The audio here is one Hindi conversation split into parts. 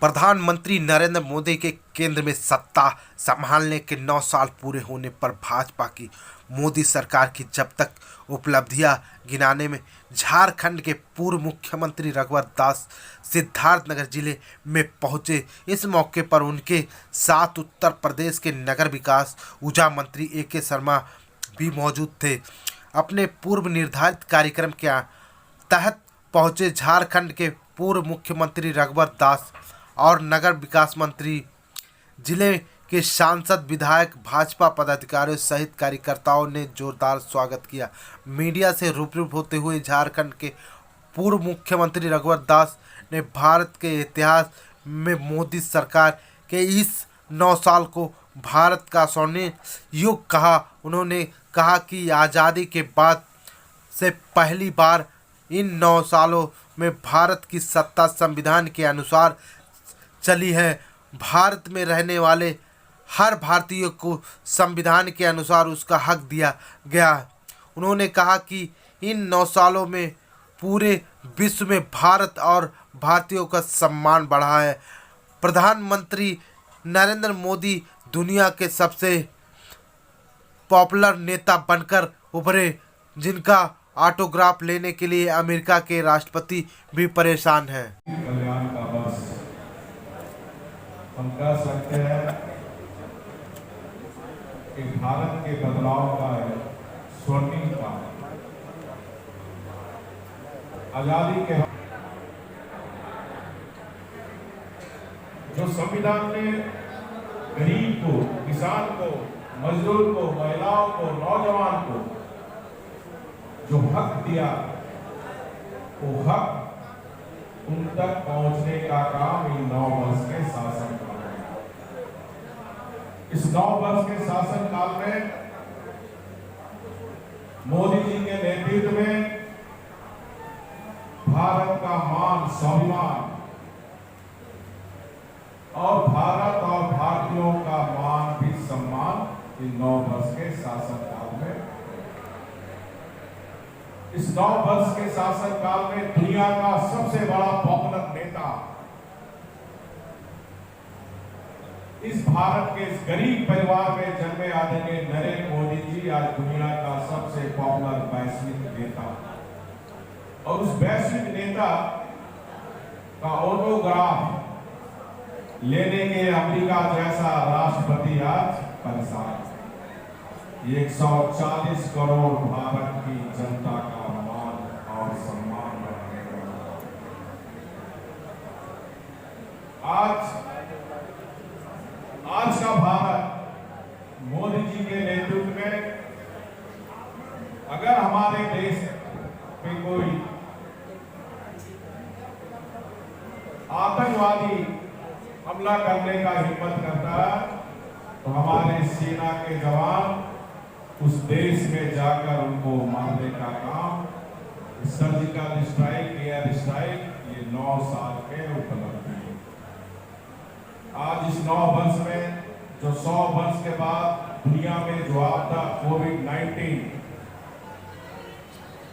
प्रधानमंत्री नरेंद्र मोदी के केंद्र में सत्ता संभालने के 9 साल पूरे होने पर भाजपा की मोदी सरकार की जब तक उपलब्धियां गिनाने में झारखंड के पूर्व मुख्यमंत्री रघुवर दास सिद्धार्थनगर जिले में पहुंचे। इस मौके पर उनके साथ उत्तर प्रदेश के नगर विकास ऊर्जा मंत्री ए.के. शर्मा भी मौजूद थे। अपने पूर्व निर्धारित कार्यक्रम के तहत पहुंचे झारखंड के पूर्व मुख्यमंत्री रघुवर दास और नगर विकास मंत्री, जिले के सांसद, विधायक, भाजपा पदाधिकारियों सहित कार्यकर्ताओं ने जोरदार स्वागत किया। मीडिया से रूबरू होते हुए झारखंड के पूर्व मुख्यमंत्री रघुवर दास ने भारत के इतिहास में मोदी सरकार के इस 9 साल को भारत का स्वर्णिम युग कहा। उन्होंने कहा कि आज़ादी के बाद से पहली बार इन 9 सालों में भारत की सत्ता संविधान के अनुसार चली है। भारत में रहने वाले हर भारतीय को संविधान के अनुसार उसका हक दिया गया। उन्होंने कहा कि इन 9 सालों में पूरे विश्व में भारत और भारतीयों का सम्मान बढ़ा है। प्रधानमंत्री नरेंद्र मोदी दुनिया के सबसे पॉपुलर नेता बनकर उभरे, जिनका ऑटोग्राफ लेने के लिए अमेरिका के राष्ट्रपति भी परेशान हैं। हम कह सकते हैं कि भारत के बदलाव का स्वर्णिम काल, आजादी के जो संविधान ने गरीब को, किसान को, मजदूर को, महिलाओं को, नौजवान को जो हक दिया, वो हक उन तक पहुंचने का काम इन 9 वर्ष के शासन काल में। इस 9 वर्ष के शासन काल में मोदी जी के नेतृत्व में भारत का मान, स्वाभिमान और भारत और भारतीयों का मान भी सम्मान इन 9 वर्ष के शासन काल में। इस 9 वर्ष के शासन काल में दुनिया का सबसे बड़ा पॉपुलर नेता, इस भारत के इस गरीब परिवार में जन्मे आदरणीय नरेंद्र मोदी जी आज दुनिया का सबसे पॉपुलर वैश्विक नेता, और उस वैश्विक नेता का ऑटोग्राफ लेने के अमेरिका जैसा राष्ट्रपति आज परेशान है। 140 करोड़ भारत की जनता का मान और सम्मान बढ़ाने वाला आज का भारत मोदी जी के नेतृत्व में, अगर हमारे देश पे कोई आतंकवादी हमला करने का हिम्मत करता है तो हमारे सेना के जवान उस देश में जाकर उनको मारने का काम, सर्जिकल स्ट्राइक, एयर स्ट्राइक, ये 9 साल के उपलब्धि है। आज इस 9 वर्ष में जो 100 वर्ष के बाद दुनिया में जो आपदा कोविड-19,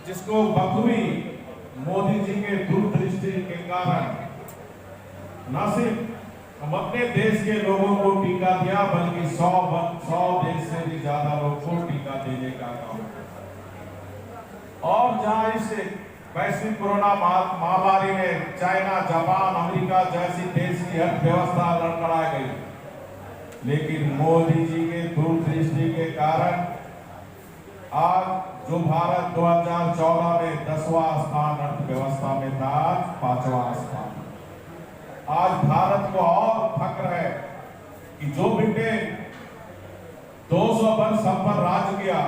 जिसको बखूबी मोदी जी के दूरदृष्टि के कारण न सिर्फ हम अपने देश के लोगों को टीका दिया, बल्कि 100 देश से भी ज्यादा लोगों को टीका देने का काम किया। और जहां इस वैश्विक कोरोना महामारी में चाइना, जापान, अमेरिका जैसी देश की अर्थव्यवस्था लड़खड़ा गई, लेकिन मोदी जी के दूरदृष्टि के कारण आज जो भारत 2014 में 10वां स्थान अर्थव्यवस्था में था, आज 5वां स्थान। आज भारत को और फक्र है कि जो ब्रिटेन 200 वर्ष हम पर राज किया,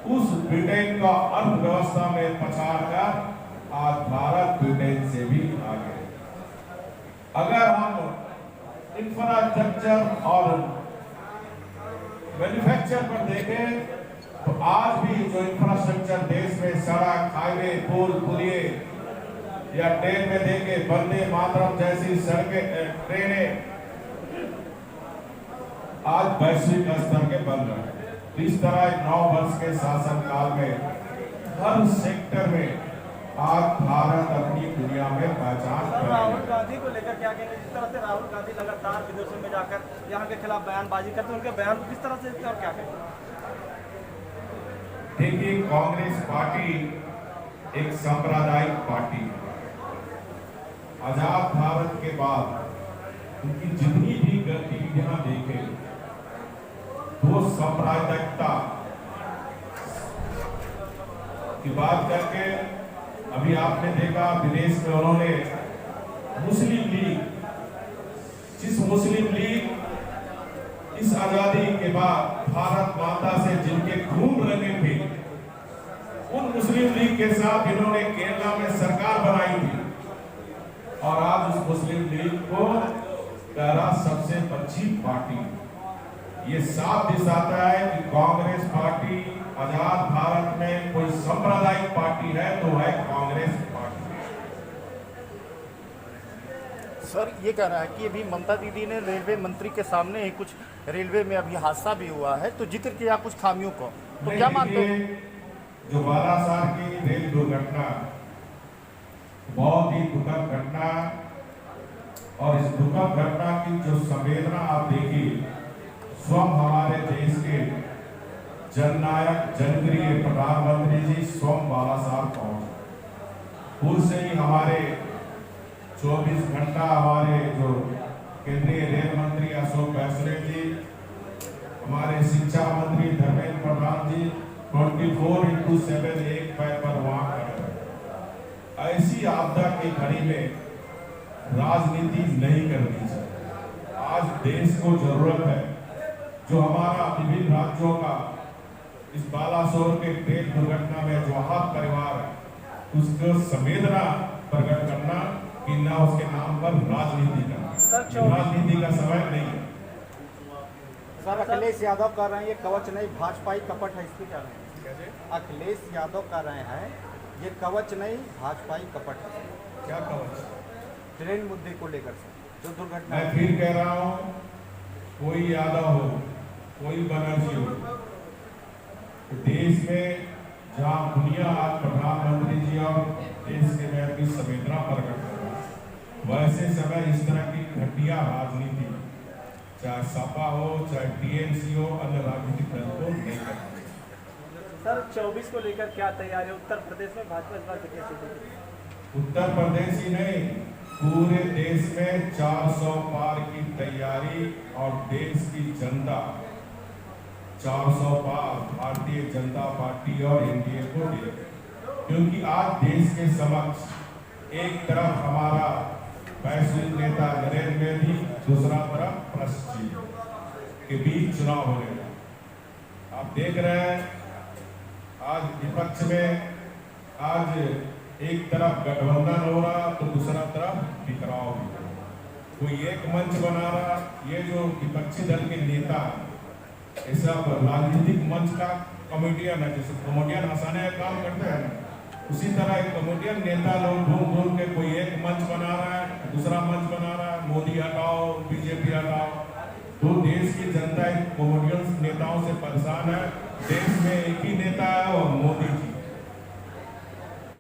उस ब्रिटेन का अर्थव्यवस्था में पछाड़कर आज भारत ब्रिटेन से भी आगे। अगर हम इंफ्रास्ट्रक्चर और मैन्युफैक्चर पर देखें तो आज भी जो इंफ्रास्ट्रक्चर देश में सड़क, हाईवे, पुल, पुलिये या ट्रेन में देखे वंदे मातरम जैसी सड़कें, ट्रेनें आज वैश्विक स्तर के बन रहे हैं। इस तरह 9 वर्ष के शासन काल में हर सेक्टर में आज भारत अपनी दुनिया में पहचान सर, राहुल करेगा। गांधी को लेकर क्या कहेंगे? जिस तरह से राहुल गांधी लगातार विदेशों में जाकर यहाँ के खिलाफ बयानबाजी करते हैं, उनके बयान को किस तरह से देखते हैं और क्या कहेंगे? देखिए, कांग्रेस पार्टी एक सांप्रदायिक पार्टी है। आजाद भारत के बाद उनकी जितनी भी गतिविधियां देखें वो सांप्रदायिकता की बात करके, अभी आपने देखा विदेश में उन्होंने मुस्लिम लीग, जिस मुस्लिम लीग इस आजादी के बाद भारत माता से जिनके खून रंगे थे, उन मुस्लिम लीग के साथ इन्होंने केरला में सरकार बनाई थी और आज उस मुस्लिम लीग को कह सबसे अच्छी पार्टी। ये साफ दिखाता है कि कांग्रेस पार्टी आजाद भारत में कोई सांप्रदायिक पार्टी है तो है कांग्रेस पार्टी। सर, ये कह रहा है कि अभी ममता दीदी ने रेलवे मंत्री के सामने ही कुछ रेलवे में अभी हादसा भी हुआ है तो जिक्र किया कुछ खामियों को, तो क्या मानते हो? जो बालासार की रेल दुर्घटना बहुत ही दुखद घटना, और इस दुखद घटना की जो संवेदना आप देखिए, स्वयं हमारे देश के जननायक जनप्रिय प्रधानमंत्री जी स्वयं बालासार पहुंचे। पूर्व से ही हमारे 24 घंटा हमारे जो केंद्रीय रेल मंत्री अशोक फैसले जी, हमारे शिक्षा मंत्री धर्मेंद्र प्रधान जी 24/7 एक पैर पर वहां खड़े हैं। ऐसी आपदा की घड़ी में राजनीति नहीं करनी चाहिए। आज देश को जरूरत है जो हमारा विभिन्न राज्यों का इस बालासोर के ट्रेन दुर्घटना में जो आहत परिवार है उसको संवेदना प्रकट करना कि ना उसके नाम पर राजनीति करना। राजनीति का समय नहीं है। सर, अखिलेश यादव कह रहे हैं ये कवच नहीं भाजपाई कपट है, इसकी क्या रहे हैं? अखिलेश यादव कह रहे हैं ये कवच नहीं भाजपाई कपट है। क्या कवच? ट्रेन मुद्दे को लेकर से जो दुर्घटना, मैं फिर कह रहा हूँ, कोई यादव हो कोई बनर्जी हो, देश में जहाँ दुनिया आज प्रधानमंत्री जी और देश के मैं अपनी संवेदना प्रकट कर रहा हूँ, वैसे समय इस तरह की घटिया राजनीति चाहे सपा हो चाहे टीएमसी हो अन्य राजनीतिक दल को नहीं करना। सर, 24 को लेकर क्या तैयारी है? उत्तर प्रदेश में भाजपा इस बार कितनी सीटें? उत्तर प्रदेश ही नहीं, पूरे देश में 400 पार की तैयारी और देश की जनता 400 पार भारतीय जनता पार्टी और एनडीए को दे, क्योंकि आज देश के समक्ष एक तरफ हमारा वैश्विक नेता नरेंद्र मोदी, दूसरा तरफ पश्चिम के बीच चुनाव हो रहे हैं। आप देख रहे हैं आज विपक्ष में आज एक तरफ गठबंधन हो रहा तो दूसरा तरफ टकराव भी हो रहा। कोई एक मंच बना रहा, ये जो विपक्षी दल के नेता ऐसा राजनीतिक मंच का कॉमेडियन है, जैसे कॉमेडियन हंसाने का काम करते हैं, उसी तरह एक कॉमेडियन नेता लोग घूम घूम के कोई एक मंच बना रहा है दूसरा मंच बना रहा है, मोदी हटाओ बीजेपी हटाओ। तो देश की जनता इन कॉमेडियन नेताओं से परेशान है। देश में एक ही नेता है और मोदी